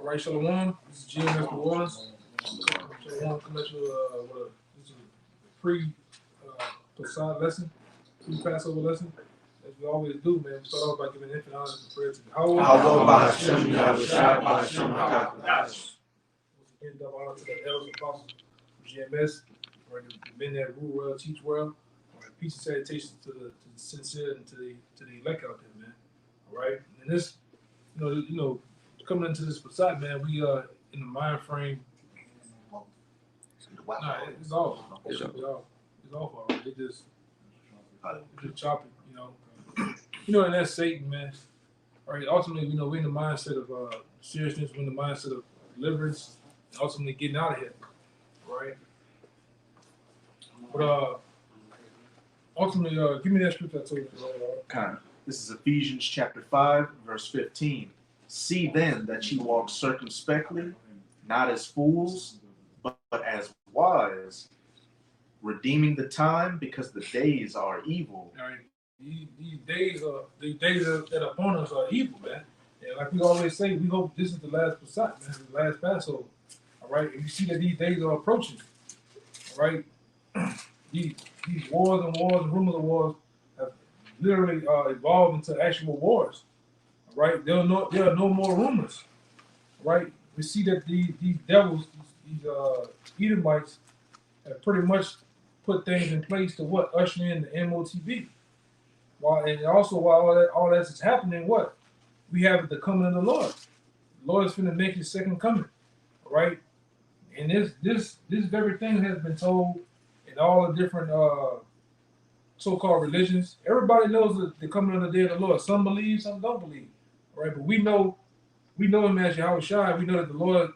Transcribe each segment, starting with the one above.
All right, Shalom. This is GMS New Orleans. Shalom, come at you this is a pre-Passover lesson, pre-Passover lesson. As we always do, man, we start off by giving infinite honor and prayer to Once again, double honor to the elders and apostles of GMS, right? The men that rule well, teach well. All right, peace and salutations to the sincere and to the elect out there, man. All right, and this, you know, coming into this Passat, man, we in the mind frame. Nah, it's off. It's off already. It's just chopping, you know. And that's Satan, man. All right. Ultimately, we're in the mindset of seriousness. We're in the mindset of deliverance, and ultimately getting out of here. Right. But ultimately, give me that scripture I told you. Kind of. This is Ephesians chapter 5, verse 15. See then that ye walk circumspectly, not as fools, but as wise, redeeming the time, because the days are evil. All right. These days that are upon us are evil, man. And like we always say, we hope this is the last Passat, man, the last Passover. All right. And you see that these days are approaching. All right. These wars and rumors of wars have literally evolved into actual wars. All right. There are no more rumors. All right. We see that these devils, these Edomites, have pretty much put things in place to usher in the MOTB. While all that's happening, we have the coming of the Lord. The Lord is finna make his second coming. All right. And this very thing has been told in all the different so-called religions. Everybody knows the coming of the day of the Lord. Some believe, some don't believe. All right, but we know him as Yahweh Shai. We know that the Lord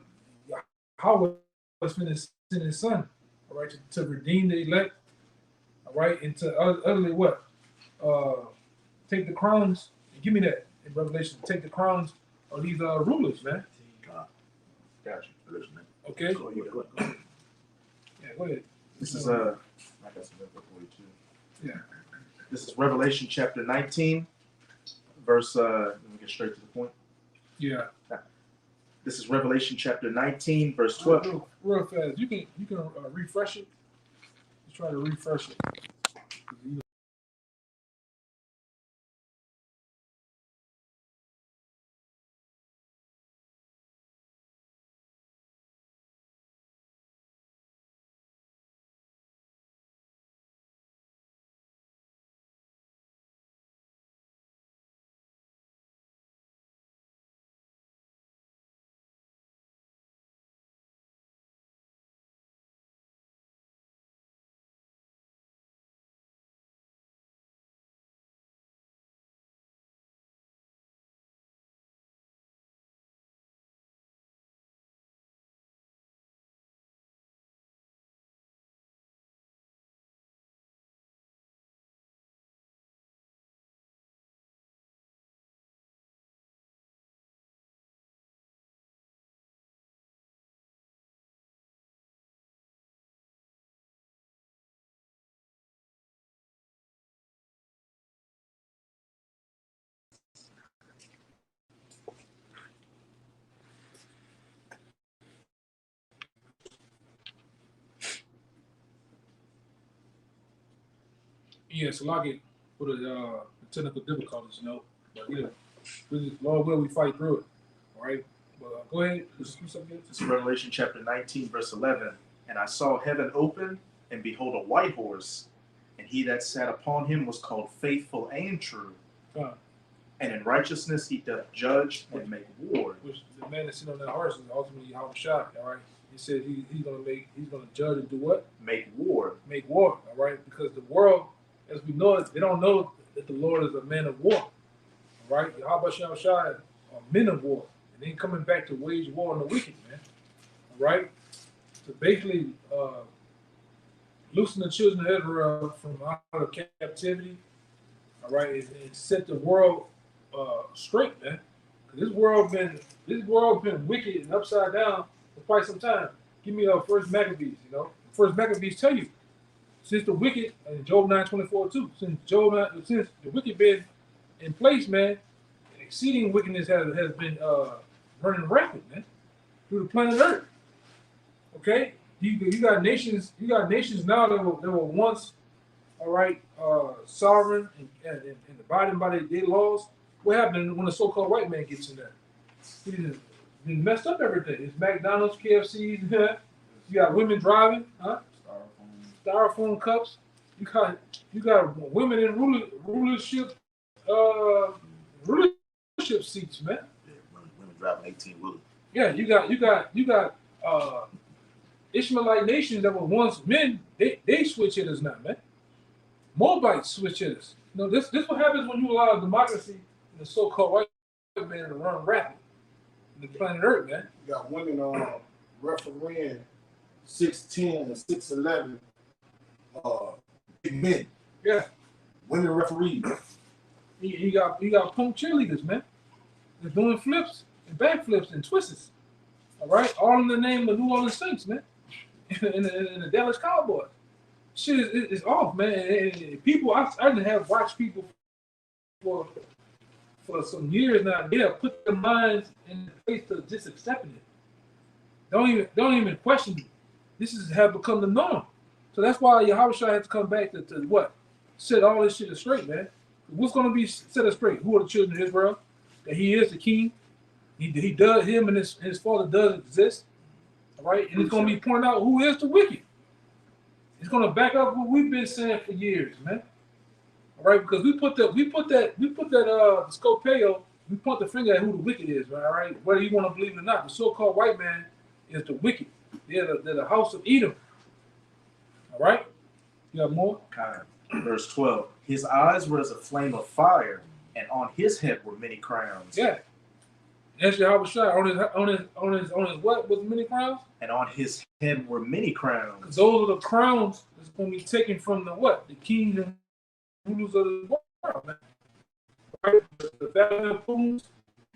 Yahweh is finna send his son, all right, to redeem the elect, all right, and to utterly take the crowns, and give me that in Revelation, take the crowns of these rulers, man. Gotcha. Okay? Go ahead. Yeah, go ahead. This is I got some info for you too. Yeah. This is Revelation chapter 19, verse let me get straight to the point. Yeah. This is Revelation chapter 19, verse 12. Real fast. You can refresh it. Just try to refresh it. Yeah, so like it for the technical difficulties, But Lord will, we fight through it. All right. But go ahead. This is Revelation chapter 19, verse 11. And I saw heaven open, and behold, a white horse, and he that sat upon him was called Faithful and True. And in righteousness he doth judge and make war. Which the man that sitting on that horse is ultimately Yahweh Shai. All right. He said he's gonna judge and do what? Make war. Make war. All right. Because the world, as we know it, they don't know that the Lord is a man of war. All right. Yahweh Shai are men of war. And then coming back to wage war on the wicked, man. All right? To basically loosen the children of Israel from out of captivity, all right, and set the world straight, man. Because this world been wicked and upside down for quite some time. Give me First Maccabees, First Maccabees tell you, since the wicked, and Job 9:24 too, since the wicked been in place, man, exceeding wickedness has been running rampant, man. through the planet Earth. Okay, you got nations now that were once, all right, sovereign and abiding by their laws. What happened when the so-called white man gets in there? He just messed up everything. It's McDonald's, KFC's. You got women driving, huh? Styrofoam cups. You got women in rulership seats, man. Yeah, women driving 18-wheelers. Yeah, you got Ishmaelite nations that were once men. They switch hitters now, man. Moabites switch hitters. You know, this what happens when you allow democracy and the so-called white man to run rapid in the planet Earth, man. You got women refereeing 6'10" and 6'11", big men. Yeah. Women referees. You got punk cheerleaders, man. They're doing flips and backflips and twists. All right, all in the name of New Orleans Saints, man, and the Dallas Cowboys. Shit is off, man. And people, I have watched people for some years now. They have put their minds in the place of just accepting it. Don't even question it. This have become the norm. So that's why Yahushua had to come back to what? Set all this shit straight, man. What's going to be set straight? Who are the children of Israel? That he is the king. He does, him and his father does exist. All right? And it's going to be pointed out who is the wicked. It's going to back up what we've been saying for years, man. All right? Because we put that Scopeo, we point the finger at who the wicked is, all right? Whether you want to believe it or not, the so-called white man is the wicked. They're the house of Edom. All right? You have more? Verse 12. His eyes were as a flame of fire, and on his head were many crowns. Yeah. That's Yahushua. On his what was many crowns? And on his head were many crowns. Those are the crowns that's going to be taken from the what? The kings and rulers of the world, man. Right? The Babylonians,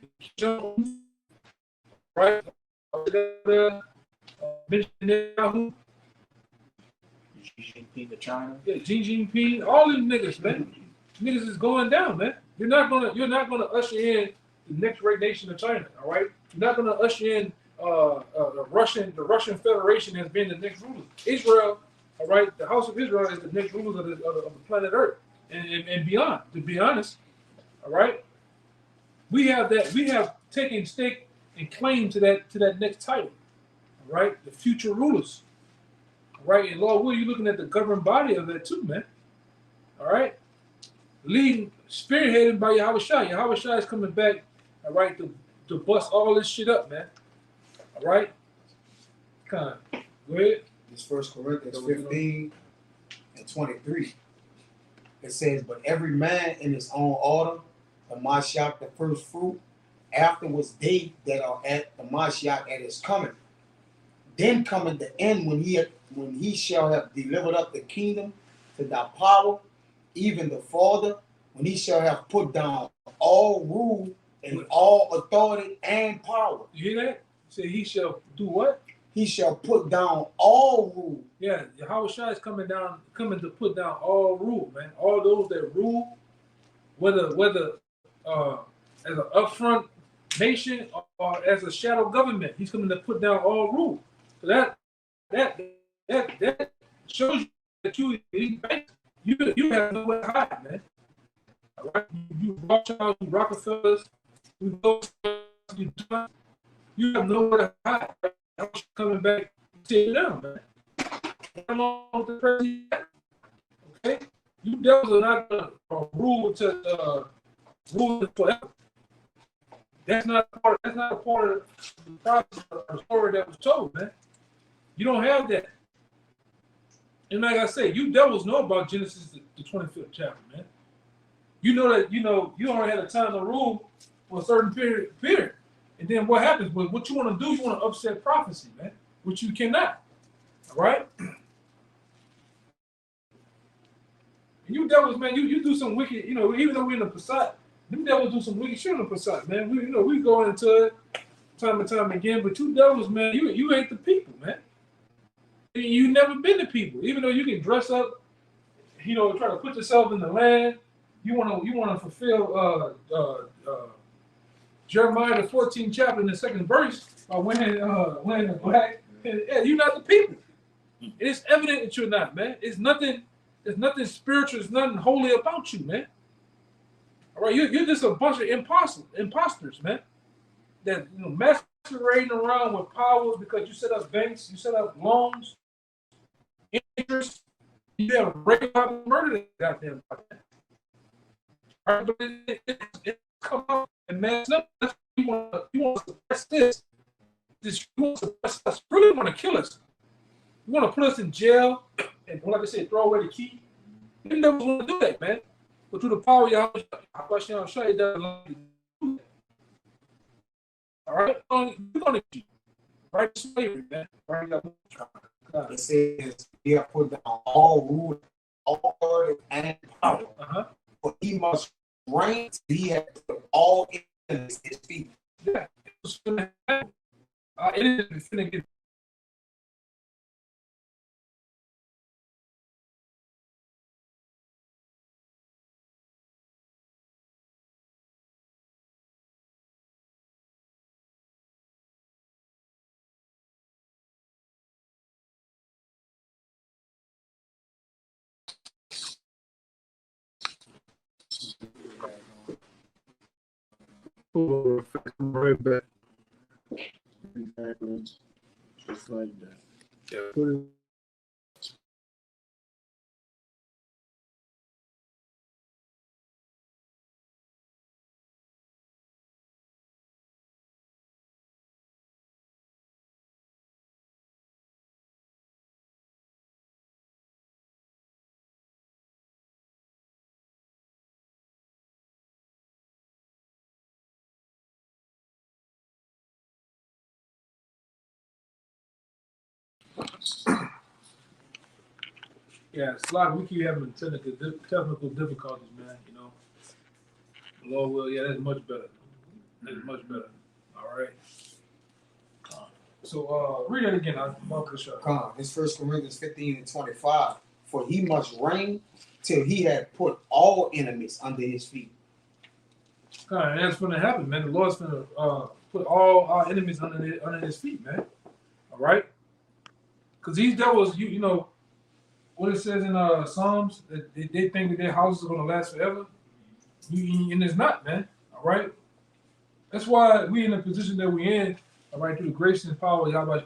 the Jones, right? Netanyahu. Xi Jinping to China. Yeah, Xi Jinping, all these niggas, man. Niggas is going down, man. You're not gonna usher in the next great nation of China, all right? You're not gonna usher in the Russian Federation has been the next ruler. Israel, all right, the house of Israel is the next rulers of the planet Earth and beyond. To be honest, all right, we have taken stake and claim to that next title, all right, the future rulers, all right, and Lord, you're looking at the governing body of that too, man, all right, spearheaded by Yahushua. Yahushua is coming back, all right, to bust all this shit up, man. All right? Go ahead. It's 1 Corinthians 15 and 23. It says, but every man in his own order, the Mashiach the first fruit, afterwards they that are at the Mashiach at his coming. Then cometh the end when he shall have delivered up the kingdom to thy power, even the Father, when he shall have put down all rule and all authority and power. You hear that? Say he shall do what? He shall put down all rule. Yeah, Yahushua is coming to put down all rule, man. All those that rule, whether as an upfront nation or as a shadow government, he's coming to put down all rule. So that shows you that you have nowhere to hide, man. All right, you Rothschilds, you Rockefellers, you have nowhere to hide. Coming back, sit down, man. Come on with the president. Okay, you devils are not gonna rule forever. That's not a part of the process or story that was told, man. You don't have that. And like I say, you devils know about Genesis the 25th chapter, man. You know that you only had a time to rule for a certain period. And then what happens? But what you want to do, you want to upset prophecy, man, which you cannot. All right? And you devils, man, you do some wicked, even though we're in the Passat, them devils do some wicked shit in the Passat, man. We go into it time and time again, but you devils, man, you ain't the people, man. You never been the people. Even though you can dress up, try to put yourself in the land, you want to fulfill Jeremiah the 14th chapter in the 2nd verse by wearing the black. Yeah, you're not the people. It is evident that you're not, man. It's nothing. There's nothing spiritual. There's nothing holy about you, man. All right, you're just a bunch of imposters, man. That masquerading around with power because you set up banks, you set up loans, interest. You have rape, murder, that goddamn. Right, but it come out and mess up. You want to suppress this. You want to suppress us. You really want to kill us. You want to put us in jail and, like I said, throw away the key. You never want to do that, man. But through the power of Yahweh, I'll show you that. All right, we're gonna get you right to slavery, man. Right, it says he have put down all rule, all authority, and power. But he must reign. He had put all in his feet. Yeah, it was finna happen. It is finna get. Right back. Exactly. Just like that. Yeah, put it. Yeah, it's like we keep having technical difficulties, man. You know, the Lord will. Yeah, that's much better. That's much better. All right. So read it again. It's 1 Corinthians 15:25. For he must reign till he had put all enemies under his feet. And that's going to happen, man. The Lord's going to put all our enemies under his feet, man. All right? Because these devils, you know, what it says in Psalms, that they think that their houses are going to last forever. And it's not, man. All right? That's why we in the position that we're in, all right, through the grace and power of Yahweh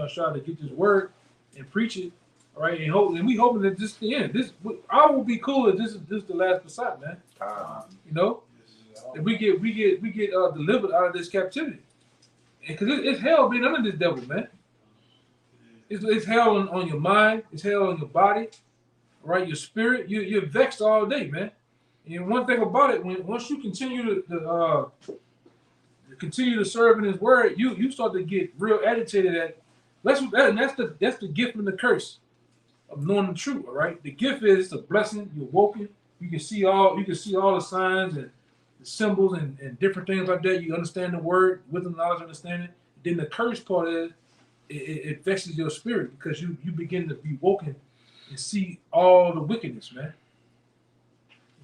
Shah to get this word and preach it, all right, and we hoping that this is the end. I will be cool if this is the last Passat, man. You know, that we get delivered out of this captivity, because it's hell being under this devil, man. It's hell on your mind, it's hell on your body, all right, your spirit. You're vexed all day, man. And one thing about it, once you continue to serve in His word, you start to get real agitated at. That's the gift and the curse of knowing the truth. All right, the gift is a blessing. You're woken. You can see all the signs and the symbols and different things like that. You understand the word, wisdom, knowledge, understanding. Then the curse part is it vexes your spirit because you begin to be woken and see all the wickedness, man.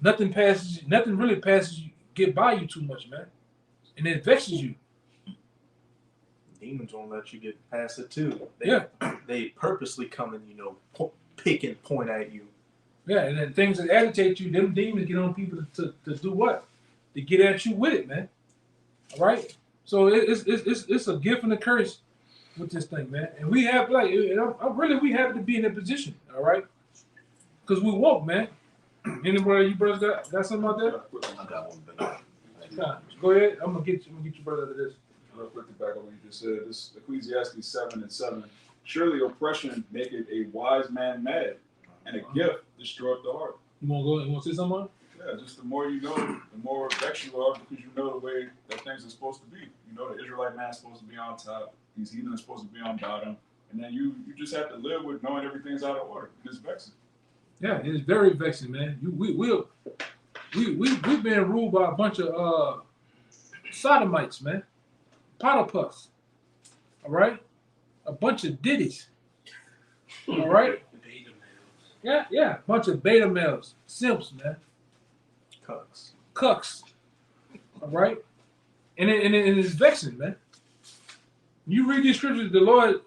Nothing really passes you, get by you too much, man. And it vexes you. Demons won't let you get past it too. They purposely come and pick and point at you. Yeah, and then things that agitate you, them demons get on people to do what? To get at you with it, man. All right. So it's a gift and a curse with this thing, man. And we have we have to be in that position, all right? Because we woke, man. Anybody, you brothers got something out there? I got one, but Go ahead. I'm gonna get you brother to this. Real quick to back up what you just said. This Ecclesiastes 7:7. Surely oppression maketh a wise man mad, and a gift destroyeth the heart. You wanna go? You wanna say something? Yeah, just the more you know, the more vexed you are because you know the way that things are supposed to be. You know the Israelite man's supposed to be on top, these heathens are supposed to be on bottom, and then you just have to live with knowing everything's out of order. And it's vexing. Yeah, it's very vexing, man. We've been ruled by a bunch of sodomites, man. Potterpuffs. All right? A bunch of diddies. All right? Yeah. A bunch of beta males. Simps, man. Cucks. Cucks. All right? And it's vexing, man. When you read these scriptures, the Lord,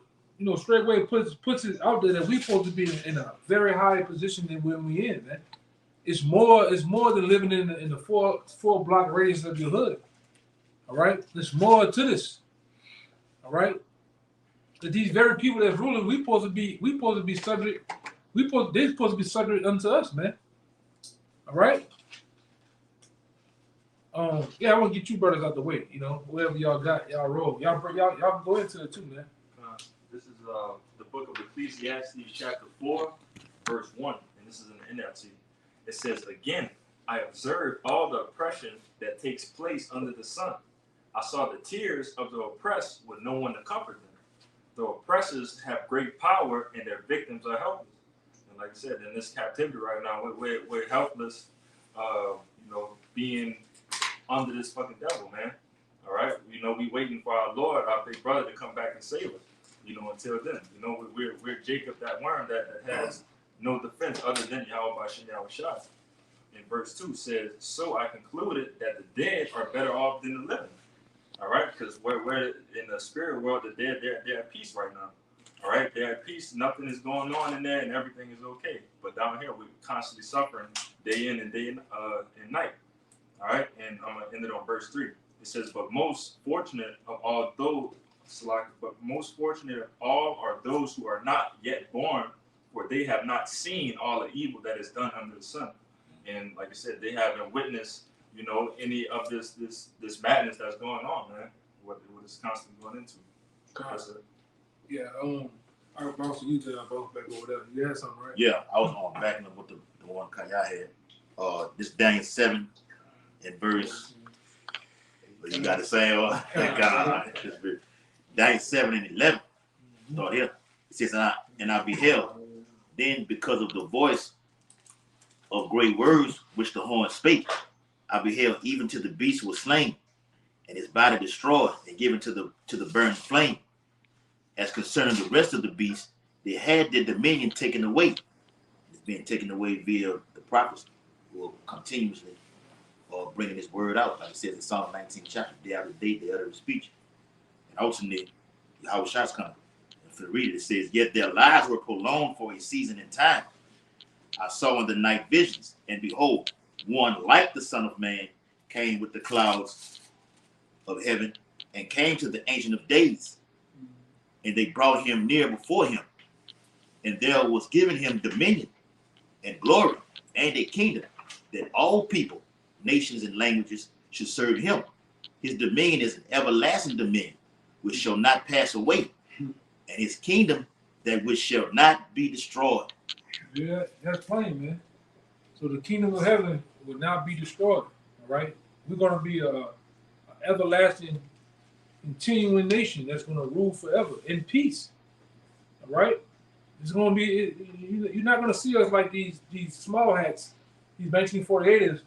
straightway puts it out there that we're supposed to be in a very high position than when we in, man. It's more than living in the four block radius of your hood. All right? There's more to this. All right? That these very people that's ruling, they're supposed to be subject unto us, man. All right? Yeah, I want to get you brothers out the way, whatever y'all got, y'all roll. Y'all go into it too, man. This is the book of Ecclesiastes, chapter 4, verse 1, and this is in the NLT. It says, "Again, I observed all the oppression that takes place under the sun. I saw the tears of the oppressed with no one to comfort them. The oppressors have great power, and their victims are helpless." And like I said, in this captivity right now, we're helpless, being under this fucking devil, man. All right, we waiting for our Lord, our big brother, to come back and save us. Until then, we're Jacob, that worm that has no defense other than Yahweh Shai. And verse 2 says, "So I concluded that the dead are better off than the living." All right, because we're in the spirit world, the dead, they're at peace right now. All right, they're at peace. Nothing is going on in there, and everything is okay. But down here, we're constantly suffering day in and day and night. All right, and I'm gonna end it on verse 3. It says, "But most fortunate of all are those who are not yet born, for they have not seen all the evil that is done under the sun." And like I said, they haven't witnessed, any of this madness that's going on, man. What it's constantly going into. That's it. Yeah. I bounce you to bounce back over there. You had something, right? Yeah, I was on backing up with the one Kaya had. This Daniel 7 and verse. You got to say, God. Daniel 7 and 11. Start here. It says, and I beheld, then because of the voice of great words which the horn spake, I beheld even to the beast was slain, and his body destroyed and given to the burning flame. As concerning the rest of the beasts, they had their dominion taken away. It's being taken away via the prophets who are continuously bringing this word out. Like it says in Psalm 19 chapter, day after day, they utter speech. And ultimately, Yahweh Shai's coming. And if you read it, it says, "Yet their lives were prolonged for a season in time. I saw in the night visions, and behold, one like the Son of Man came with the clouds of heaven and came to the Ancient of Days. And they brought him near before him. And there was given him dominion and glory and a kingdom, that all people, nations, and languages should serve him. His dominion is an everlasting dominion, which shall not pass away, and his kingdom that which shall not be destroyed." Yeah, that's plain, man. So the kingdom of heaven will not be destroyed. All right, we're gonna be a everlasting, continuing nation that's gonna rule forever in peace. All right, it's gonna be. You're not gonna see us like these small hats, these 1948ers,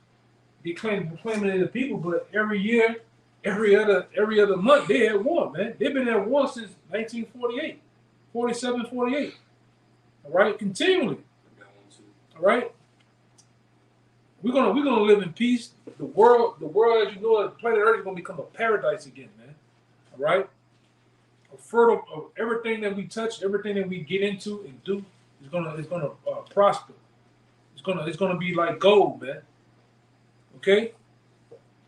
proclaiming they're the people, but every year, every other month, they at war, man. They've been at war since 1948, 47, 48. All right, continually. All right, we're gonna live in peace. The world, as you know, planet Earth is gonna become a paradise again, man. All right, a fertile of everything that we touch, everything that we get into and do is gonna prosper. It's gonna be like gold, man. Okay,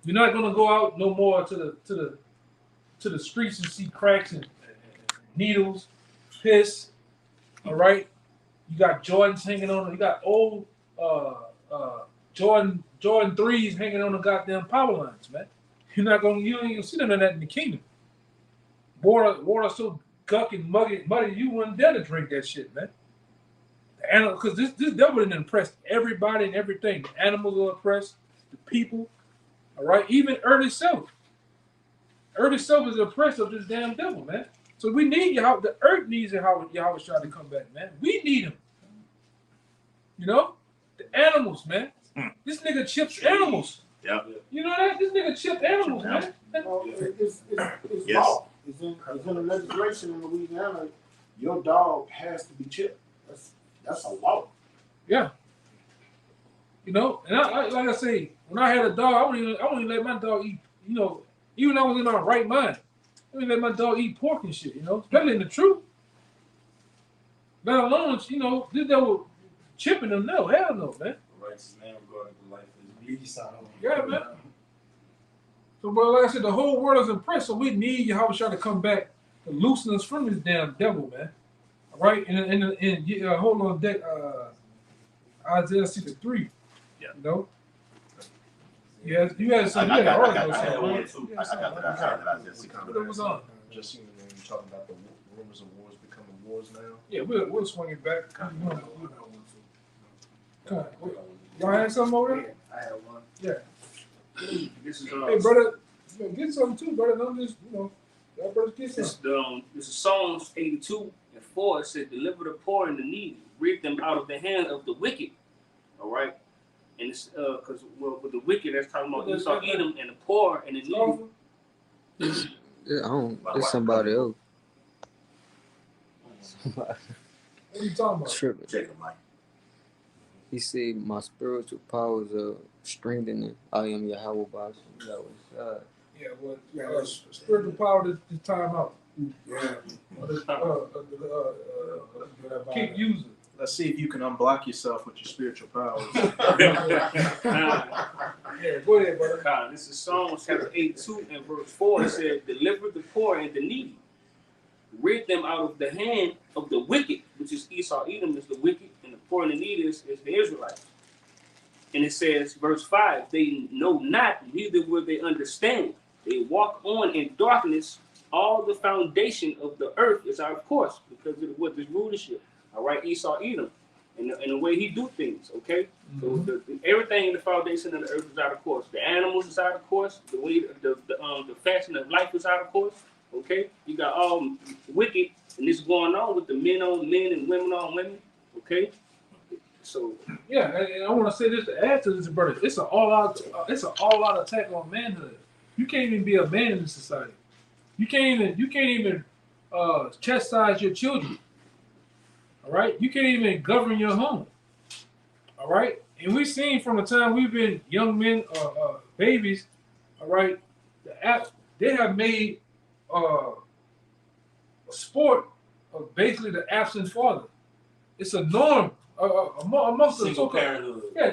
you're not gonna go out no more to the streets and see cracks and needles, piss. All right. You got Jordans hanging on. You got old Jordan 3s hanging on the goddamn power lines, man. You ain't gonna see none of that in the kingdom. Water so guck and muddy, you wouldn't dare to drink that shit, man. The animal, because this devil didn't impress everybody and everything. The animals are oppressed, the people. All right, even Earth itself. Earth itself is oppressed of this damn devil, man. So we need Yahweh. The earth needs Yahweh Shai to come back, man. We need him. The animals, man. This nigga chips animals. Yeah. You know that? This nigga chips animals, man. It's Yes. law. It's in the legislation in Louisiana. Your dog has to be chipped. That's a law. Yeah. And I like I say, when I had a dog, I wouldn't even let my dog eat. Even when I was in my right mind, I mean, let my dog eat pork and shit, you know, especially in the truth. Let alone, you know, this devil chipping them. No, hell no, man. Righteous man regarding the life of his least son. Yeah, man. So, but like I said, the whole world is impressed. So we need Yahweh Shah to come back to loosen us from this damn devil, man. All right, and hold on deck, Isaiah 63. Yeah. You know. Yeah, you had some. I Yeah, got article. one too. I got that Isaiah 63. What was on? Just you know, you're talking about the rumors of wars becoming wars now. Yeah, we'll swing it back. Y'all had something over there? I have one. Yeah. This is Hey, brother, get something too, brother. Don't just, you know, y'all brothers get This something. this is Psalms 82:4. It said, "Deliver the poor and the needy, rid them out of the hand of the wicked." All right, and it's because with the wicked, that's talking about Esau, Edom, and the poor and the needy. Yeah, I don't. It's somebody else. What are you talking about? Tripping. Check it, Mike. He said, "My spiritual powers are strengthening. I am Yahweh Baton." That was Yeah, spiritual power to time out. Yeah. Keep using. Let's see if you can unblock yourself with your spiritual powers. Yeah, go ahead, brother. This is Psalms chapter 82:4. It said, "Deliver the poor and the needy, rid them out of the hand of the wicked," which is Esau, Edom is the wicked, and the poor and the needy is the Israelites. And it says, verse 5, "They know not, neither will they understand. They walk on in darkness. All the foundation of the earth is out of course because of what this rulership." All right, Esau, Edom, and the way he do things. Okay, so everything in the foundation of the earth is out of course. The animals is out of course. The way the fashion of life is out of course. Okay, you got all wicked, and this going on with the men on men and women on women. Okay, so Yeah, and I want to say this to add to this, brother. It's an all-out attack on manhood. You can't even be a man in this society. You can't even chastise your children. All right, you can't even govern your home. All right, and we've seen from the time we've been young men, babies. All right, they have made a sport of basically the absent father. It's a norm amongst the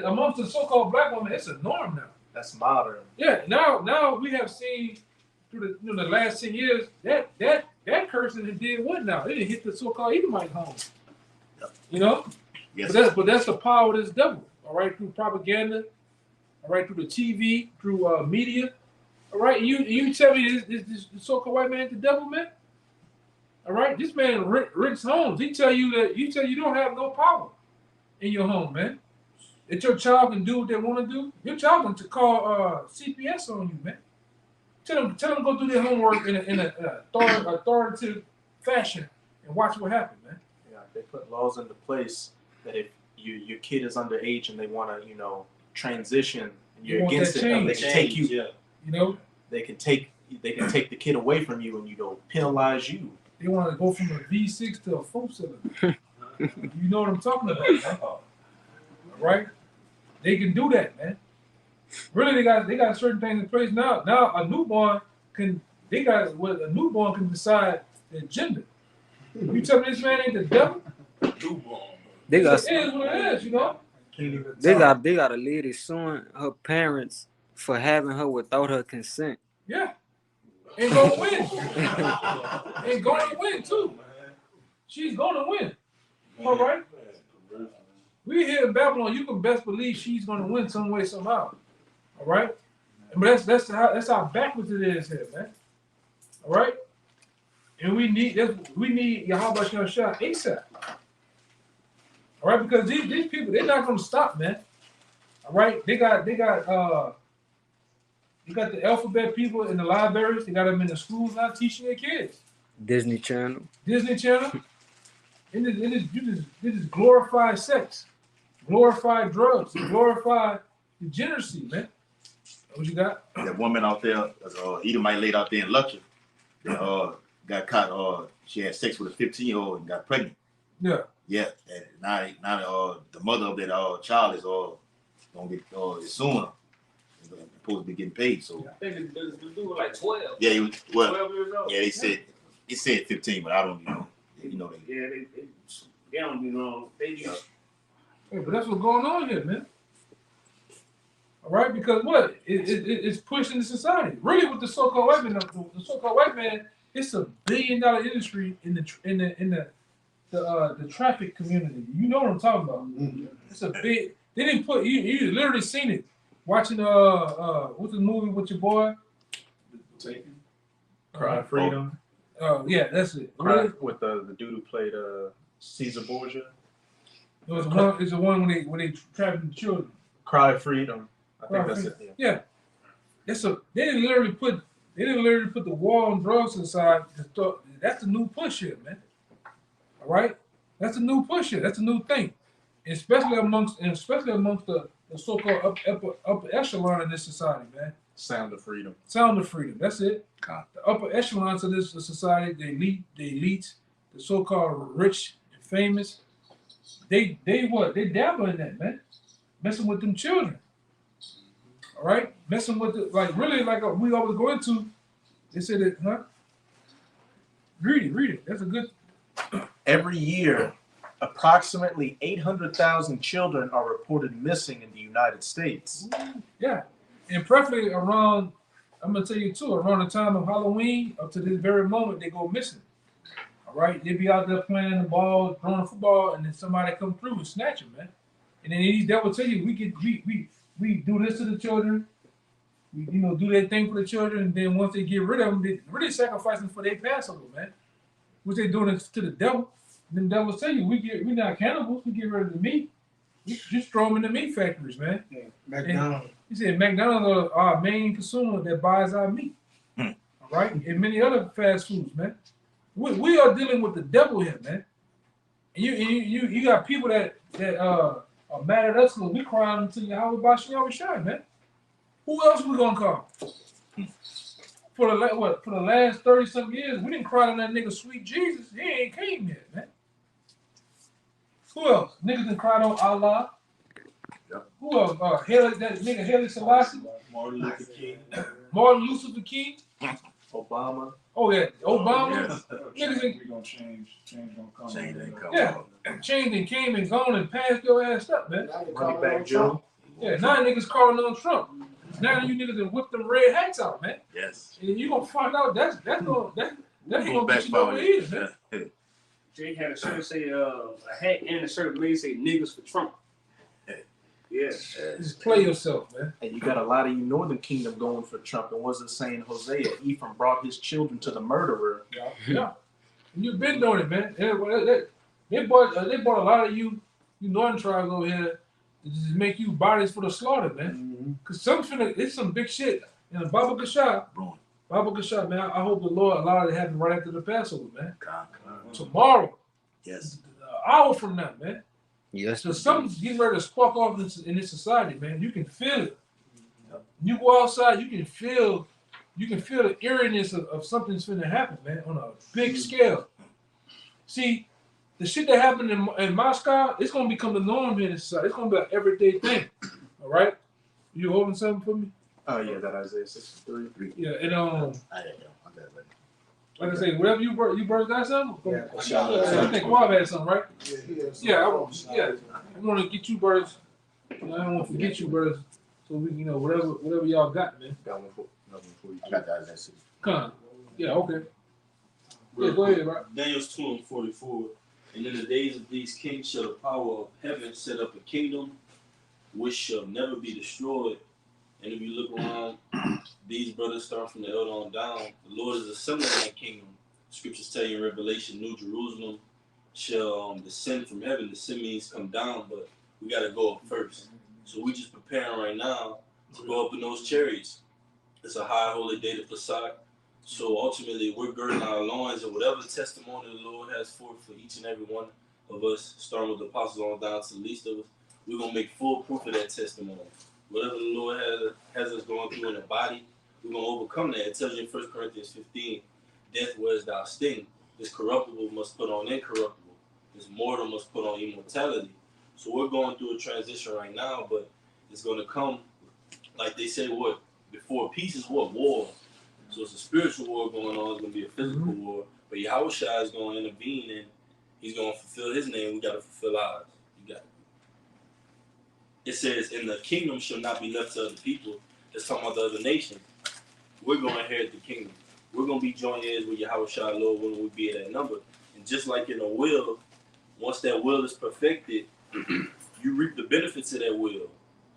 amongst the so-called black women. It's a norm now. That's modern. Yeah, now we have seen through the last 10 years that person did what now? It didn't hit the so-called Edomite home. You know, Yes. but that's the power of this devil. All right, through propaganda, all right, through the TV, through media. All right, and you tell me this so-called white man is the devil, man. All right, this man rents homes. He tell you you don't have no power in your home, man. That your child can do what they want to do. Your child going to call CPS on you, man. Tell them to go do their homework in an authoritative fashion and watch what happens, man. Yeah, they put laws into place that if your kid is underage and they want to, transition, and you're against it, they can take you. You know, They can take the kid away from you and penalize you. they want to go from a V6 to a 4-cylinder. You know what I'm talking about, man? All right? They can do that, man. Really, they got certain things in place now. Now a newborn can decide their gender. You tell me this man ain't the devil? They got It is what it is, you know. they got a lady suing her parents for having her without her consent. Yeah. Ain't gonna win. Ain't gonna win too. She's gonna win. All right. We here in Babylon, you can best believe she's gonna win some way, somehow. All right. But that's how backwards it is here, man. All right. And we need Yahweh Shah ASAP. All right, because these people, they're not gonna stop, man. All right, they got the alphabet people in the libraries. They got them in the schools now teaching their kids. Disney Channel. And this glorify sex, glorify drugs, glorify degeneracy, man. What you got? That woman out there, Edomite laid out there in Luxor, got caught. She had sex with a 15-year-old and got pregnant. Yeah. Yeah, and now the mother of that child is gonna get suing her. supposed to be getting paid. So I think the dude was like 12. yeah, he was, well, 12 years old. yeah, it said 15, but I don't know, Yeah, they don't be wrong. They just Hey, but that's what's going on here, man. All right, because what? It's pushing the society. Really, with the so-called white man, the so-called white man, it's $1 billion industry in the traffic community. You know what I'm talking about? Mhm. It's a big. They didn't put you literally seen it watching what's the movie with your boy? Taken. Cry of Freedom. Yeah, that's it. Cry Really? with the dude who played Caesar Borgia. It was one. It's the one when they trafficking children. Cry of Freedom. I think Cry that's of it. Yeah. They didn't literally put the war on drugs aside. That's the new push here, man. All right, that's a new push here. That's a new thing, especially amongst the so-called upper echelon in this society, man. Sound of Freedom. Sound of freedom. That's it. God. The upper echelons of this society, the elites, the so-called rich and famous. They dabble in that, man. Messing with them children. All right, messing with really we always go into. They said that, huh? Read it. That's a good. Every year, approximately 800,000 children are reported missing in the United States. Yeah, and preferably around. I'm gonna tell you too. Around the time of Halloween, up to this very moment, they go missing. All right, they be out there playing the ball, throwing the football, and then somebody come through and snatch them, man. And then these devils tell you we do this to the children. We do their thing for the children, and then once they get rid of them, they really sacrificing for their Passover, man. Which they doing it to the devil. And then devils tell you we not cannibals. We get rid of the meat. We just throw them in the meat factories, man. Yeah, McDonald's. He said McDonald's are our main consumer that buys our meat. All right, and many other fast foods, man. We are dealing with the devil here, man. And you got people that are mad at us because we crying until Yahweh Bashem Shine, man. Who else we gonna call? For the last 30-something years, we didn't cry on that nigga sweet Jesus. He ain't came yet, man. Who else? Niggas done cried on Allah. Yep. Who else? That nigga Haile Selassie. Martin Luther King. Martin Luther King. Obama. Oh yeah, Obama. Change, Niggas ain't, we gonna change. Change gonna come. Change ain't come. yeah, changed and came and gone and passed your ass up, man. Moneyback Joe. Yeah, now niggas calling on Trump. Now you niggas done whipped them red hats out, man. Yes. And you gonna find out that's gonna get you backfire nowhere either, man. Jake had a shirt say a hat and a shirt blade say niggas for Trump. Yeah. Just play yourself, man. And you got a lot of you Northern Kingdom going for Trump. And wasn't saying Hosea, Ephraim brought his children to the murderer. Yeah. And you've been doing it, man. They bought a lot of you Northern tribes over here to just make you bodies for the slaughter, man. Cause it's some big shit. And the Baba Gashah, man. I hope the Lord allowed it to happen right after the Passover, man. God. Tomorrow, Yes. an hour from now, man. Yes. So something's getting ready to spark off in this society, man. You can feel it. You go outside, you can feel the eeriness of something's finna happen, man, on a big scale. See, the shit that happened in Moscow, it's gonna become the norm here in society. It's gonna be an everyday thing. All right? You holding something for me? Oh yeah, that Isaiah 63. Yeah, and I got it. like I say, whatever you birds got something? Yeah, I think Quab had something, right? Yeah, I want to get you birds. I don't want to forget you birds. So we, whatever y'all got, man. Got one for you. I got that. That's it. Come on. Yeah, okay. Yeah, go ahead, right? Daniel's 2:44. And in the days of these kings shall the power of heaven set up a kingdom which shall never be destroyed. And if you look around, these brothers start from the elder on down. The Lord is assembling that kingdom. Scriptures tell you in Revelation, New Jerusalem shall descend from heaven. The means come down, but we got to go up first. So we just preparing right now to go up in those chariots. It's a high holy day to Pesach. So ultimately, we're girding our loins, and whatever testimony the Lord has for each and every one of us, starting with the apostles on down to the least of us, we're going to make full proof of that testimony. Whatever the Lord has us going through in the body, we're going to overcome that. It tells you in 1 Corinthians 15, death wears thy sting. This corruptible must put on incorruptible. This mortal must put on immortality. So we're going through a transition right now, but it's going to come, like they say, what? Before peace is what? War. So it's a spiritual war going on. It's going to be a physical war. But Yahushua is going to intervene and he's going to fulfill his name. We got to fulfill ours. You got it. It says, and the kingdom shall not be left to other people. It's talking about the other nations. We're going to inherit the kingdom. We're going to be joint heirs with Yahushua, Lord, when we be at that number. And just like in a will, once that will is perfected, you reap the benefits of that will.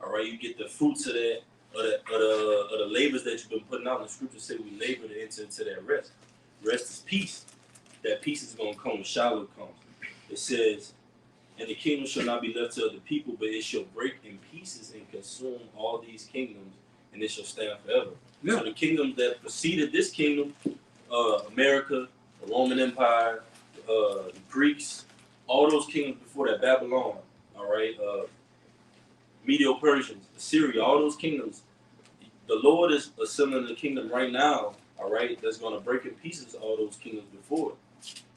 All right, you get the fruits of that, of the labors that you've been putting out. And the scriptures say we labor to enter into that rest. Rest is peace. That peace is going to come when Shiloh comes. It says, and the kingdom shall not be left to other people, but it shall break in pieces and consume all these kingdoms, and it shall stand forever. Yeah. So the kingdoms that preceded this kingdom, America, the Roman Empire, the Greeks, all those kingdoms before that, Babylon, all right, Medo-Persians, Assyria, all those kingdoms, the Lord is assembling the kingdom right now, all right, that's going to break in pieces all those kingdoms before.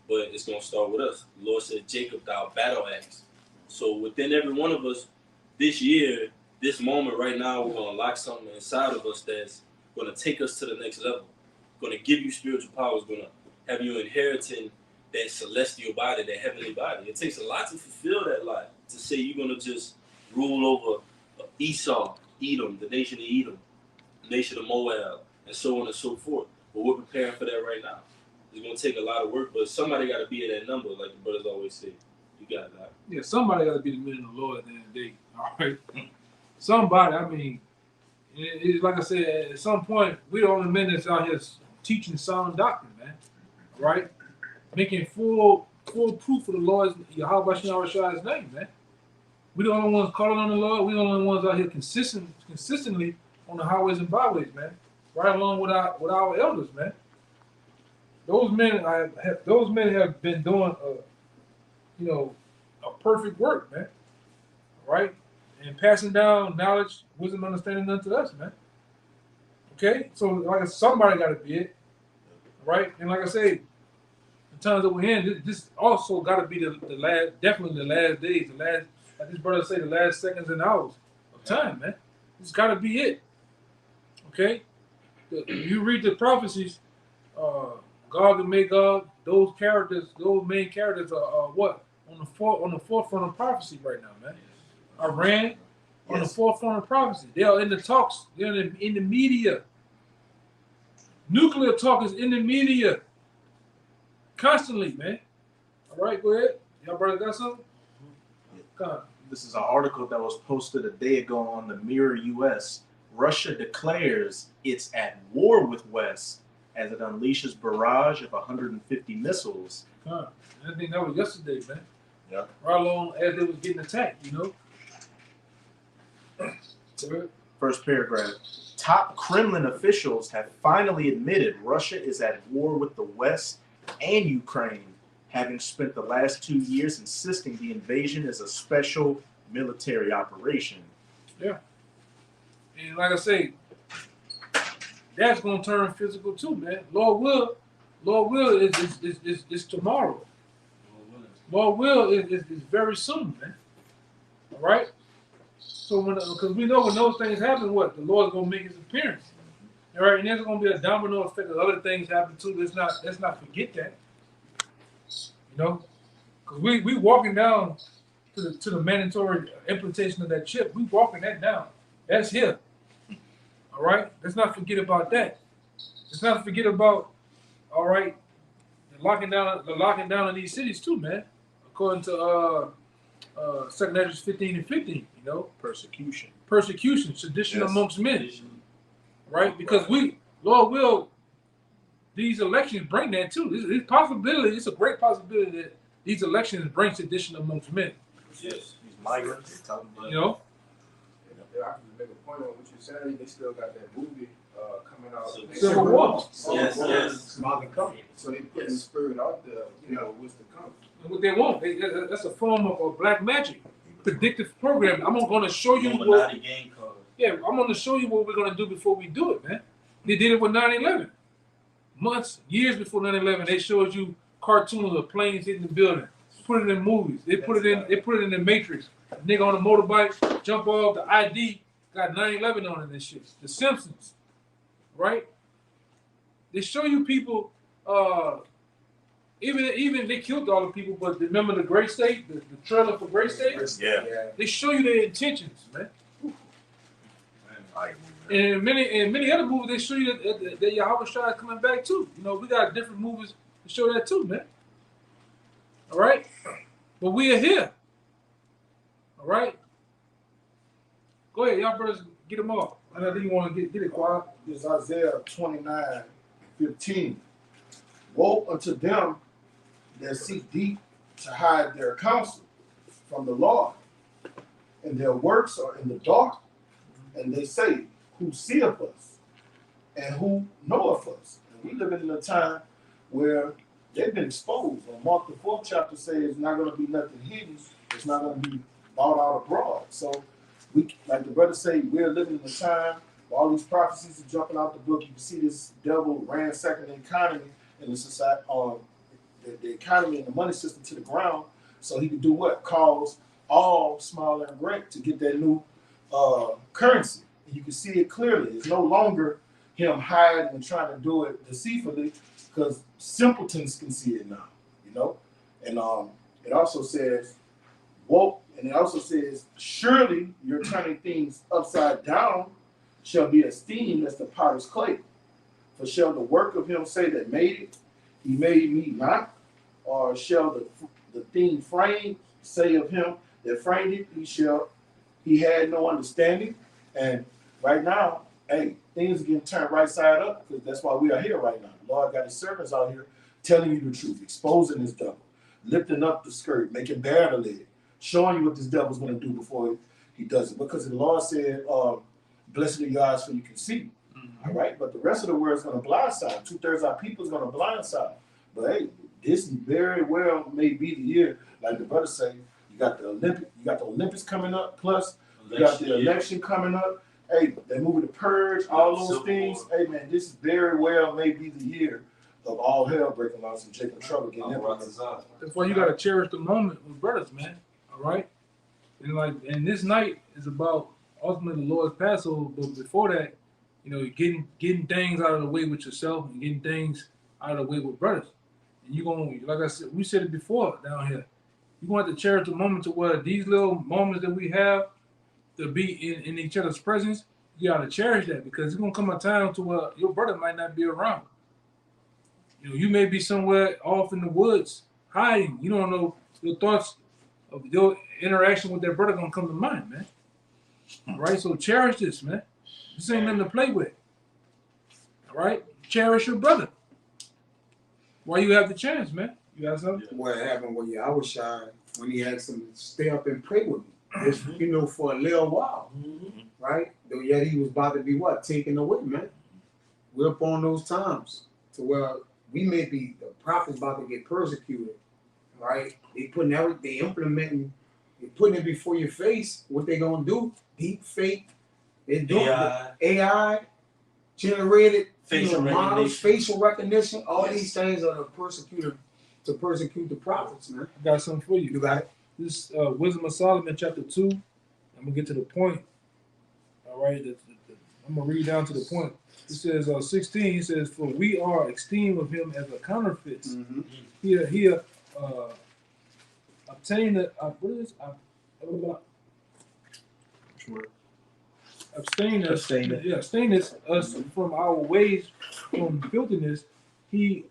But it's going to start with us. The Lord said, Jacob, thou battle axe. So within every one of us, this year, this moment right now, we're going to lock something inside of us that's going to take us to the next level. Going to give you spiritual powers, going to have you inheriting that celestial body, that heavenly body. It takes a lot to fulfill that lot. To say you're going to just rule over Esau, Edom, the nation of Edom, the nation of Moab, and so on and so forth. But we're preparing for that right now. It's going to take a lot of work, but somebody got to be at that number, like the brothers always say. You got that. Yeah, somebody got to be the men of the Lord at the end of the day. All right? Somebody, I mean, it's like I said, at some point, we're the only men that's out here teaching sound doctrine, man. Right? Making full proof of the Lord's, Yahweh's name, man. We're the only ones calling on the Lord. We're the only ones out here consistently on the highways and byways, man. Right along with our elders, man. Those men have been doing a perfect work, man. Right? And passing down knowledge, wisdom, understanding unto us, man. Okay? So like somebody gotta be it. Right? And like I say, the times that we're in, this also gotta be the last, definitely the last days, the last, like this brother say, the last seconds and hours of time, man. It's gotta be it. Okay? You read the prophecies, Gog and Magog, those main characters are what? On the forefront of prophecy right now, man. Iran on the forefront of prophecy. They are in the talks. They're in the media. Nuclear talk is in the media. Constantly, man. All right, go ahead. Y'all brother got something? Come on. This is an article that was posted a day ago on the Mirror US. Russia declares it's at war with West as it unleashes barrage of 150 missiles. I think that was yesterday, man. Yeah. Right along as they was getting attacked, First paragraph. Top Kremlin officials have finally admitted Russia is at war with the West and Ukraine, having spent the last 2 years insisting the invasion is a special military operation. Yeah. And like I say, that's gonna turn physical too, man. Lord will is tomorrow. Lord will is very soon, man. All right. So because we know when those things happen, what the Lord's gonna make His appearance. All right, and there's gonna be a domino effect of other things happen too. Let's not forget that. Because we walking down to the mandatory implementation of that chip. We walking that down. That's here. All right. Let's not forget about that. Let's not forget about, all right, the locking down of these cities too, man. According to 2 Ezra 15 and 15, persecution, sedition amongst men, right? Because Lord will, these elections bring that too. It's a great possibility that these elections bring sedition amongst men. Yes, these migrants, they're talking about. I can make a point on what you're saying. They still got that movie coming out. Civil War. Yes. So they put the spirit out there, what's to come. And what they want, that's a form of black magic, predictive programming. I'm going to show you what. Yeah, I'm going to show you what we're going to do before we do it, man. They did it with 9/11. Years before 9/11, they showed you cartoons of planes hitting the building. Put it in movies. They put it in the Matrix. A nigga on a motorbike, jump off the ID, got 9/11 on it and shit. The Simpsons. right? They show you people. Even they killed all the people, but remember the Great State, the trailer for Great State. Yeah. They show you their intentions, man. And in many other movies, they show you that Yahweh Shai is coming back too. You know, we got different movies to show that too, man. All right, but we are here. All right, go ahead, y'all brothers, get them off. I think you want to get it quiet. Is Isaiah 29:15. Woe unto them that seek deep to hide their counsel from the Lord, and their works are in the dark, and they say, who seeth us, and who knoweth us? And we live in a time where they've been exposed. Mark the 4th chapter says it's not going to be nothing hidden. It's not going to be brought out abroad. So we, like the brother say, we're living in a time where all these prophecies are jumping out the book. You can see this devil ransacking the economy and the society, the economy and the money system to the ground, so he can do what? Cause all small and great to get that new currency. And you can see it clearly. It's no longer him hiding and trying to do it deceitfully, because simpletons can see it now, you know. And it also says, woe, and it also says, surely your turning things upside down shall be esteemed as the potter's clay. For shall the work of him say that made it, he made me not? Or shall the thing framed say of him that framed it, he had no understanding? And right now, hey, things are getting turned right side up, because that's why we are here right now. The Lord got his servants out here telling you the truth, exposing this devil, lifting up the skirt, making bare the leg, showing you what this devil's going to do before he does it. Because the Lord said, blessed are your eyes for you can see. All right, but the rest of the world is going to blindside. 2/3 of our people is going to blindside. But hey, this very well may be the year, like the brother say. You got the Olympics coming up, plus you got the election coming up. Hey, they moving to purge, all those things. Hey man, this very well may be the year of all hell breaking loose and Jacob trouble getting implemented. That's why you gotta cherish the moment with brothers, man. All right, and this night is about ultimately the Lord's Passover, but before that, you know, getting things out of the way with yourself and getting things out of the way with brothers. And you're gonna, like I said, we said it before down here, you're gonna have to cherish the moment to where these little moments that we have to be in each other's presence, you gotta cherish that, because it's gonna come a time to where your brother might not be around. You know, you may be somewhere off in the woods hiding. You don't know, your thoughts of your interaction with that brother gonna come to mind, man. All right, so cherish this, man. This ain't nothing to play with. All right, cherish your brother while you have the chance, man. You got something? What happened with Yahweh Shai when he asked him to stay up and pray with me, just, you know, for a little while, right? Though yet he was about to be what? Taken away, man. We're up on those times to where we may be, the prophets about to get persecuted, right? They putting everything, they implementing, they putting it before your face. What they gonna do? Deep fake. They're doing AI generated models, facial recognition. All these things are to persecute the prophets, man. I got something for you. You got it. This Wisdom of Solomon, chapter 2. I'm gonna get to the point. All right, I'm gonna read down to the point. It says 16. He says, "For we are esteemed of him as a counterfeit. He obtained what is abstain us from our ways, from filthiness. He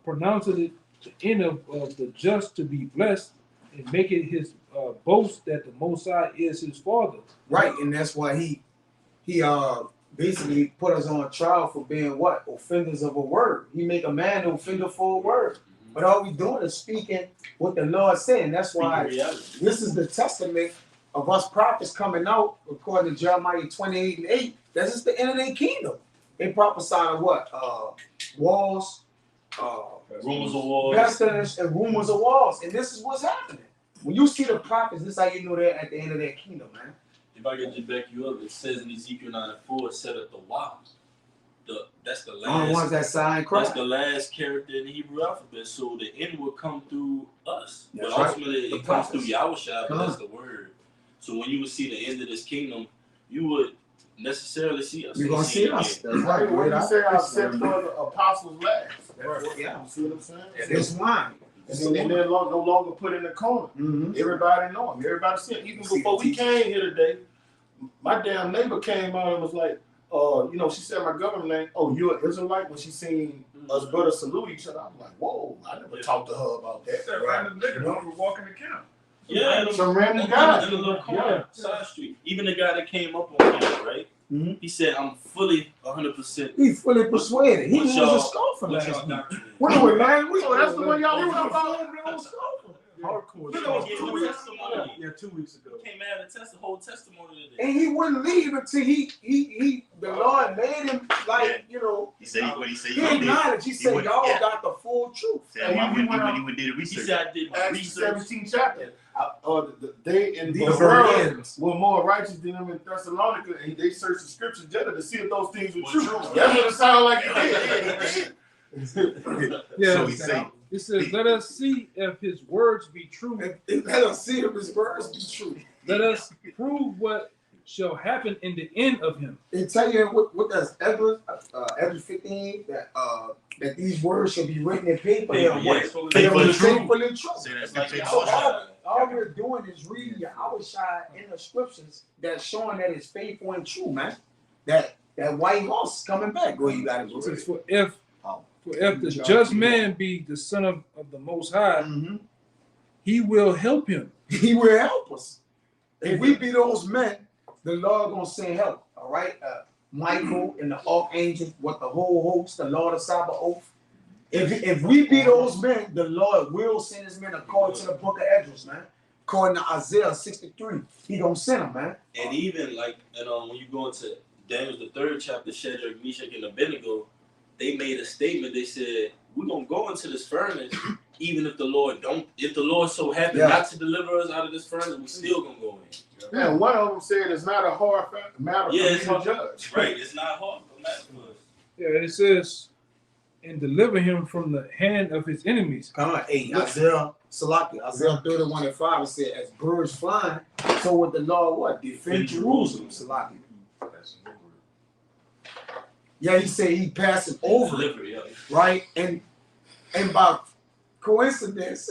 pronounced it the end of the just to be blessed, and make it his boast that the Most High is his father." Right, and that's why he basically put us on trial for being what? Offenders of a word. He make a man an offender for a word. But all we doing is speaking what the Lord said. And that's why this is the testament of us prophets coming out, according to Jeremiah 28:8. This is the end of their kingdom. They prophesied of what? Walls, rumors of wars, pestilence, and rumors of wars. And this is what's happening. When you see the prophets, this is how you know they're at the end of their kingdom, man. If I could just back you up, it says in Ezekiel 9:4, set up the wow. That's the last. The ones that sign Christ. That's the last character in the Hebrew alphabet. So the end will come through us, That's but right. ultimately The it comes through prophets. Yahweh Shai, but that's the word. So when you would see the end of this kingdom, you would necessarily see us. You're gonna see Yeah. us. That's Right, right. when Right. you say I said for the apostles last. Right. Yeah. You see what I'm saying? It's wine. And then they're no longer put in the corner. Mm-hmm. Everybody know him. Everybody see him. Even before we came here today, my damn neighbor came out and was like, she said my government name. Oh, you're an Israelite? When she seen us brothers salute each other, I was like, whoa, I never talked to her about that. That random nigga who was walking the camp. Yeah, Some random guy. in the little corner, side street. Even the guy that came up on camera, right? Mhm. He said, "I'm fully 100%." He fully persuaded. He was a scoffer What's last y'all week. doctrine? What do we, man? That's the one y'all we was were about. Hardcore. He gave him a testimony. Yeah, 2 weeks ago. Came out and the whole testimony today. And he wouldn't leave until the Lord made him He said what he said. he acknowledged. He said, y'all got the full truth. Said And he went out- did the He research. said, "I did my Acts research." 17 chapter. They in the These world were more righteous than them in Thessalonica, and they searched the scriptures together to see if those things were true. That's what it sounded like it did. Yeah. So he said, It says, let us see if his words be true. And let us see if his words be true. Let us prove what shall happen in the end of him. And tell you what does Ezra 15 that these words shall be written in paper. Faithful, and yes. what? Faithful and Faithful and true. Say that's Like the y'all So shot. all we're doing is reading Yahweh in the scriptures that's showing that it's faithful and true, man. That white horse is coming back. Go, you gotta go. It says, for if the just man be the son of the Most High, Mm-hmm. he will help him. He will help us. If we be those men, the Lord gonna send help. All right, Michael and the archangel, what the whole host, the Lord of Sabaoth. If we be those men, the Lord will send his men according to the book of Esdras, man. According to Isaiah 63, he gonna send them, man. And even like, when you go into Daniel the 3rd chapter, Shadrach, Meshach, and Abednego, they made a statement. They said, "We're gonna go into this furnace, even if the Lord don't. If the Lord so happen not to deliver us out of this furnace, we still gonna go in." And one of them said it's not a hard matter for me to judge. Right, it's not hard for matter for us. Yeah, and it says, and deliver him from the hand of his enemies. Come on, Isaiah 31:5 said, as birds flying, so with the Lord what? Defend Jerusalem, Salaki. Yeah, he said he passed it over, right? And by coincidence,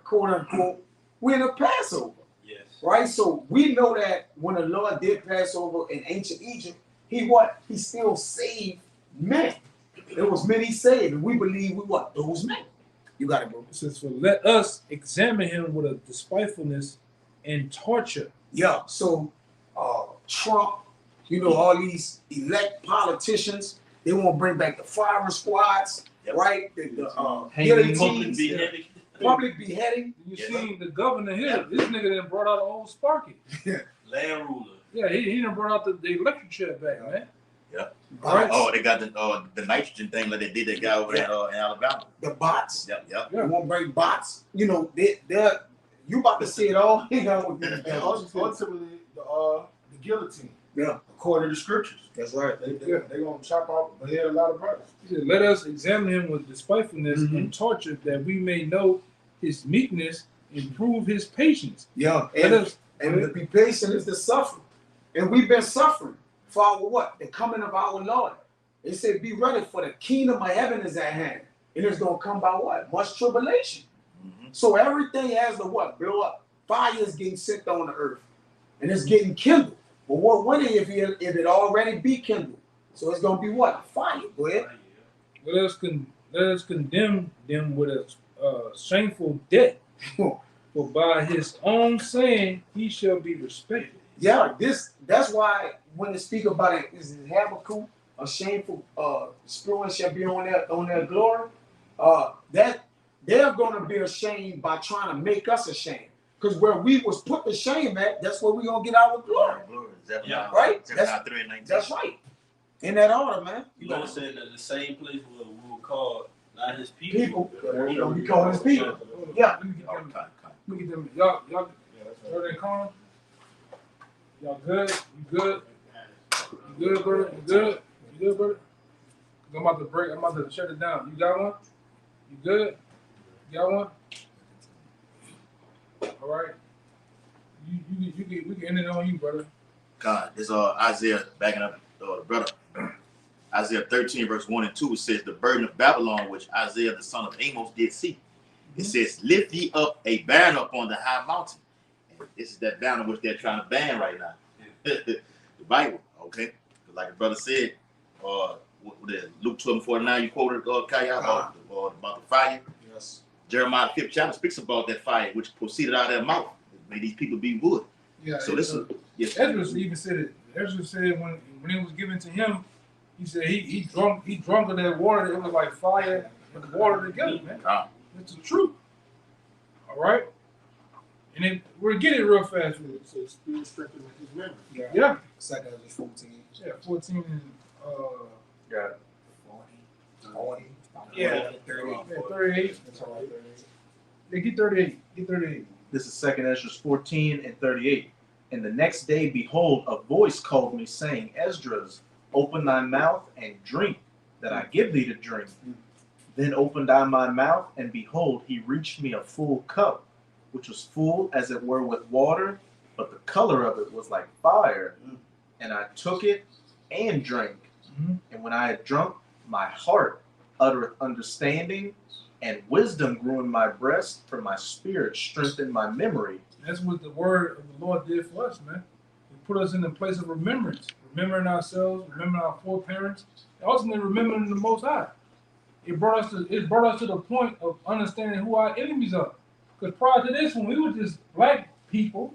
quote unquote, we're in a Passover. Yes. Right? So we know that when the Lord did pass over in ancient Egypt, he still saved men. There was many saved, and we believe those men. You got it, bro. It says, for let us examine him with a despitefulness and torture. Yeah. So Trump, all these elect politicians, they want to bring back the firing squads, right? The guillotines, public beheading. You seen the governor here. This nigga done brought out an old Sparky. Land ruler. Yeah, he done brought out the electric chair back, man. Yeah. Right. Oh, they got the nitrogen thing like they did that guy over there in Alabama. The bots. Yep. They want to bring bots. You about to see it all. Ultimately, the guillotine. Yeah. According to the scriptures. That's right. They gonna chop off the head of a lot of brothers. He said, let us examine him with despitefulness and torture, that we may know his meekness and prove his patience. Yeah. And to be patient is to suffer. And we've been suffering for our what? The coming of our Lord. They said, be ready, for the kingdom of heaven is at hand. And it's going to come by what? Much tribulation. Mm-hmm. So everything has to what? Blow up. Fire is getting sent on the earth. And it's getting kindled. But what would it if it already be kindled? So it's going to be what? Fire. Go ahead. Let us condemn them with a shameful debt. For by his own saying he shall be respected. Yeah, that's why when they speak about it, is it Habakkuk, a shameful spewing shall be on their glory. That they're gonna be ashamed by trying to make us ashamed. Because where we was put to shame at, that's where we're gonna get our glory. Right? That's right. In that order, man. You know what I'm saying? That the same place where we were called not his people. People. We're gonna be called his people. Yeah. Let me get them. Y'all they calling? Y'all good? You good? You good, brother? You good? You good, brother? I'm about to break. I'm about to shut it down. You got one? You good? You got one? All right. We can end it on you, brother. God, this Isaiah backing up the brother. Isaiah 13, verse 1 and 2, it says, the burden of Babylon, which Isaiah the son of Amos did see. It says, lift ye up a banner upon the high mountain. And this is that banner which they're trying to ban right now. The Bible, okay? Like the brother said, Luke 12:49, you quoted Kaya about the fire. Yes. Jeremiah 5th chapter speaks about that fire which proceeded out of their mouth. May these people be wood. Yeah. So this is yes. Ezra even said it. Ezra said when it was given to him, he said he drunk of that water. It was like fire and water together, man. It's the truth. All right. And then we'll get it real fast. So spirit strengthening his memory. Yeah. Second is 14. Yeah, 14 and Got it. 40. Yeah. 38. Yeah, 38. That's all right. 38. Yeah, get 38. Get 38. This is 2 Ezra 14 and 38. And the next day, behold, a voice called me, saying, Esdras, open thy mouth and drink, that I give thee to drink. Then opened I my mouth, and behold, he reached me a full cup, which was full as it were with water, but the color of it was like fire. And I took it and drank. And when I had drunk, my heart uttereth understanding, and wisdom grew in my breast, for my spirit strengthened my memory. That's what the word of the Lord did for us, man. It put us in the place of remembrance, remembering ourselves, remembering our foreparents, and ultimately remembering the Most High. It brought us to the point of understanding who our enemies are. Because prior to this, when we were just black people,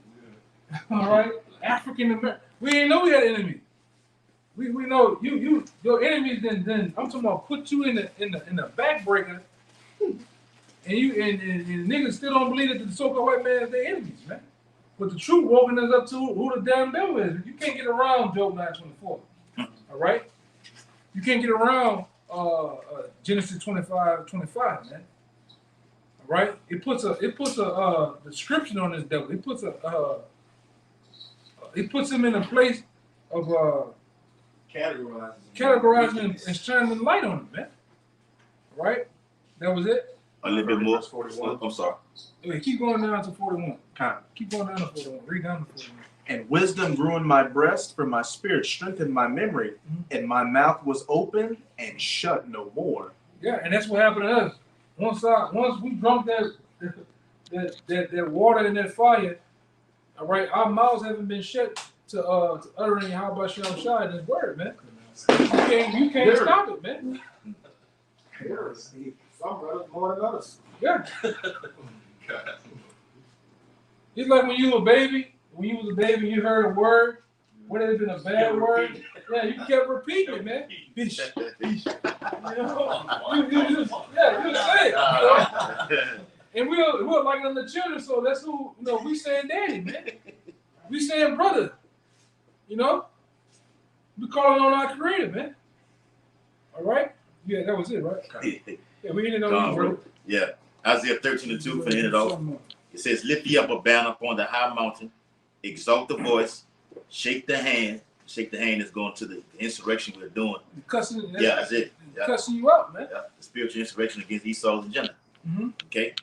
all right, African American, we didn't know we had enemies. We know your enemies. Then I'm talking about put you in the backbreaker, and niggas still don't believe that the so-called white man is their enemies, man. But the truth walking us up to who the damn devil is. You can't get around Job 9:24. All right, you can't get around Genesis 25:25, man. All right, it puts a description on this devil. It puts him in a place of categorizing and shining light on him, man. All right, that was it. A little bit more. 41. I'm sorry. Wait, keep going down to 41. Keep going down to 41. Read down to 41. And wisdom grew in my breast, for my spirit strengthened my memory, and my mouth was open and shut no more. Yeah, and that's what happened to us. Once we drunk that water and that fire, all right, our mouths haven't been shut to uttering how about Shem Shai in his word, man. You can't stop it, man. Some brothers more than others. Yeah. It's like when you was a baby. When you was a baby, you heard a word. Would it have been a bad word? Yeah, you kept repeating it, man. Bish, bish. You know, you just say it. You know? And we're like them the children, so that's who we saying daddy, man. We saying brother. You know, we calling on our creator, man. All right. Yeah, that was it, right? Yeah, we ended on bro. Yeah, Isaiah 13:2 for the end it off. It says, lift ye up a banner upon the high mountain, exalt the voice, shake the hand. Shake the hand is going to the insurrection we're doing. Cussing, that's it. Yeah. Cussing you out, man. Yeah. The spiritual insurrection against Esau's agenda. Okay?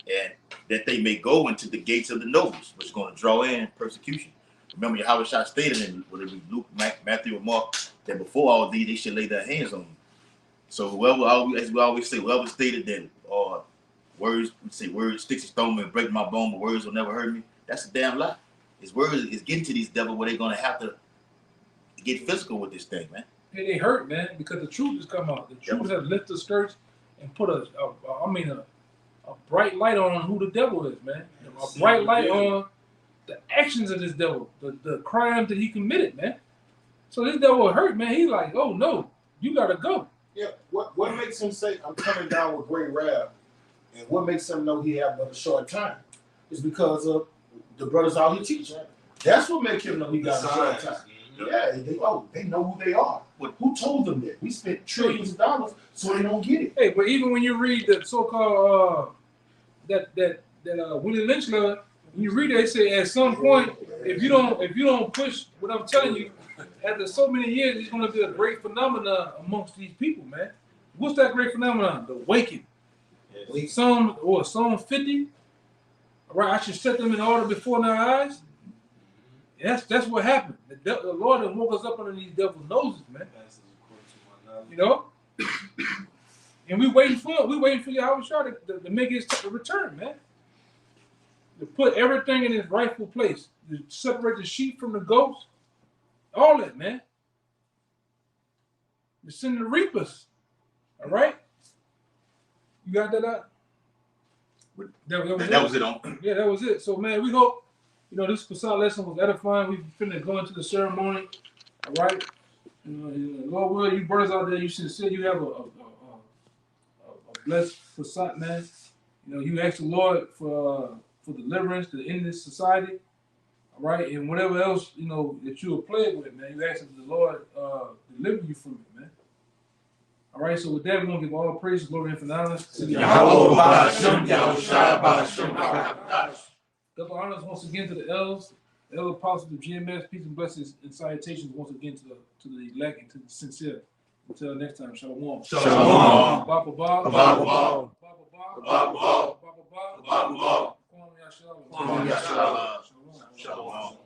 And that they may go into the gates of the nobles, which is going to draw in persecution. Remember, Yahweh Shah stated in whether it be Luke, Matthew, or Mark, that before all these, they should lay their hands on you. So whoever, as we always say, whoever stated that words sticks and stone may break my bone, but words will never hurt me, that's a damn lie. His words is getting to these devils where they're going to have to get physical with this thing, man. And they hurt, man, because the truth has come out. The truth has lifted the skirts and put a bright light on who the devil is, man. A bright light on the actions of this devil, the crimes that he committed, man. So this devil hurt, man. He's like, oh no, you gotta go. Yeah. What makes him say I'm coming down with great wrath, and what makes him know he have but a short time, is because of the brothers out here teaching. That's what makes him know he got a short time. Yeah, they know who they are. But who told them that? We spent trillions of dollars so they don't get it. Hey, but even when you read the so-called that Willie Lynch letter, when you read it, they say at some point, if you don't push what I'm telling you, after so many years, it's going to be a great phenomenon amongst these people, man. What's that great phenomenon? The waking. Psalm 50. All right, I should set them in order before their eyes. That's what happened. The Lord done woke us up under these devil's noses, man. You know? And we waiting for Yahweh Shah to make his return, man. To put everything in its rightful place. To separate the sheep from the goats. All that, man. To send the reapers. All right? You got that out? That was it on. Yeah, that was it. So, man, we hope, this Passat lesson was edifying. We finna go into the ceremony. All right? Lord will, you brothers out there, you sincere, you have a blessed Passat, man. You ask the Lord for deliverance to end this society. All right? And whatever else, that you are plagued with, man, you ask that the Lord deliver you from it, man. All right, so with that, we're going to give all praise, glory, and honor to Yahweh. Double honors once again to the elders, the elder apostles of GMS, peace and blessings and salutations once again to the elect and to the sincere. Until next time, shalom. Shalom. Baba Baba. Baba Baba. Baba Baba. Shalom. Shalom.